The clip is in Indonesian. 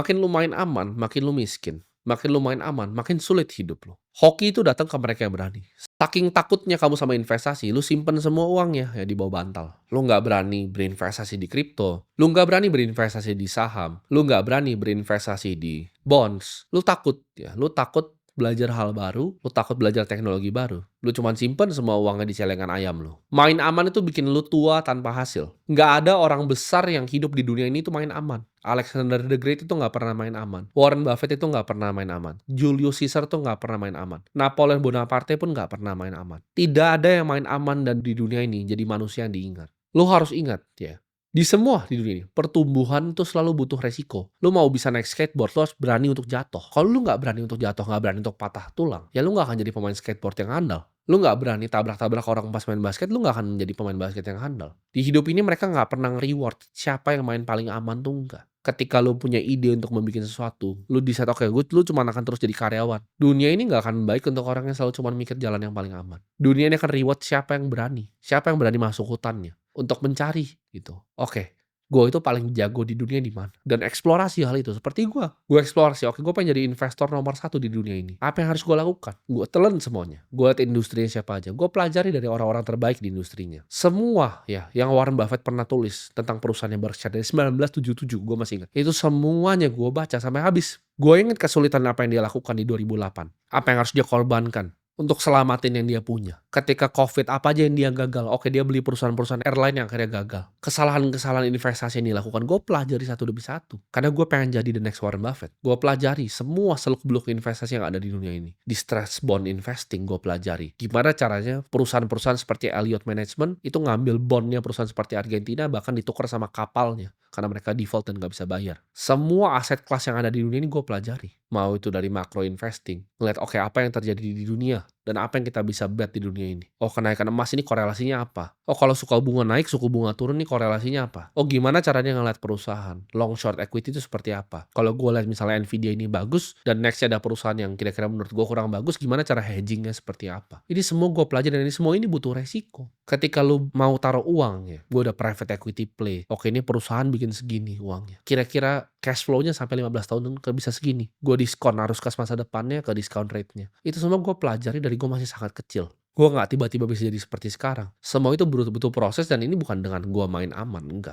Makin lu main aman, makin lu miskin. Makin lu main aman, makin sulit hidup lu. Hoki itu datang ke mereka yang berani. Saking takutnya kamu sama investasi, lu simpen semua uangnya ya di bawah bantal. Lu nggak berani berinvestasi di kripto, lu nggak berani berinvestasi di saham, lu nggak berani berinvestasi di bonds. Lu takut ya, lu takut belajar hal baru, lu takut belajar teknologi baru. Lu cuman simpen semua uangnya di celengan ayam lu. Main aman itu bikin lu tua tanpa hasil. Nggak ada orang besar yang hidup di dunia ini tuh main aman. Alexander the Great itu nggak pernah main aman. Warren Buffett itu nggak pernah main aman. Julius Caesar tuh nggak pernah main aman. Napoleon Bonaparte pun nggak pernah main aman. Tidak ada yang main aman dan di dunia ini jadi manusia yang diingat. Lo harus ingat ya. Di semua di dunia ini, pertumbuhan tuh selalu butuh resiko. Lu mau bisa naik skateboard, lo harus berani untuk jatuh. Kalau lu nggak berani untuk jatuh, nggak berani untuk patah tulang, ya lu nggak akan jadi pemain skateboard yang handal. Lu nggak berani tabrak-tabrak orang pas main basket, lu nggak akan menjadi pemain basket yang handal. Di hidup ini mereka nggak pernah nge-reward siapa yang main paling aman tuh enggak. Ketika lu punya ide untuk membuat sesuatu, lu decide, oke, lu cuma akan terus jadi karyawan. Dunia ini nggak akan baik untuk orang yang selalu cuma mikir jalan yang paling aman. Dunia ini akan reward siapa yang berani. Siapa yang berani masuk hutannya untuk mencari gitu. Oke, gue itu paling jago di dunia di mana? Dan eksplorasi hal itu. Seperti gue eksplorasi. Oke, gue pengen jadi investor nomor satu di dunia ini. Apa yang harus gue lakukan? Gue telan semuanya. Gue liat industrinya siapa aja. Gue pelajari dari orang-orang terbaik di industrinya. Semua ya, yang Warren Buffett pernah tulis tentang perusahaannya Berkshire dari 1977, gue masih ingat. Itu semuanya gue baca sampai habis. Gue ingat kesulitan apa yang dia lakukan di 2008. Apa yang harus dia korbankan untuk selamatin yang dia punya. Ketika COVID, apa aja yang dia gagal? Oke, dia beli perusahaan-perusahaan airline yang akhirnya gagal. Kesalahan-kesalahan investasi yang dilakukan, gue pelajari satu demi satu. Karena gue pengen jadi the next Warren Buffett. Gue pelajari semua seluk-beluk investasi yang ada di dunia ini. Di stress bond investing, gue pelajari. Gimana caranya perusahaan-perusahaan seperti Elliott Management itu ngambil bondnya perusahaan seperti Argentina, bahkan ditukar sama kapalnya. Karena mereka default dan gak bisa bayar. Semua aset kelas yang ada di dunia ini gue pelajari. Mau itu dari macro investing. Ngeliat, oke, apa yang terjadi di dunia. Dan apa yang kita bisa bet di dunia ini. Oh, kenaikan emas ini korelasinya apa? Oh, kalau suku bunga naik, suku bunga turun ini korelasinya apa? Oh, gimana caranya ngeliat perusahaan? Long short equity itu seperti apa? Kalau gue lihat misalnya Nvidia ini bagus, dan nextnya ada perusahaan yang kira-kira menurut gue kurang bagus, gimana cara hedgingnya seperti apa? Ini semua gue pelajari dan ini semua ini butuh resiko. Ketika lu mau taruh uang ya, gue udah private equity play. Oke, ini perusahaan bikin segini uangnya. Kira-kira cash flow-nya sampai 15 tahun ke bisa segini. Gue diskon arus kas masa depannya ke discount rate-nya. Itu semua gue pelajari dari gue masih sangat kecil. Gue nggak tiba-tiba bisa jadi seperti sekarang. Semua itu butuh proses dan ini bukan dengan gue main aman, enggak.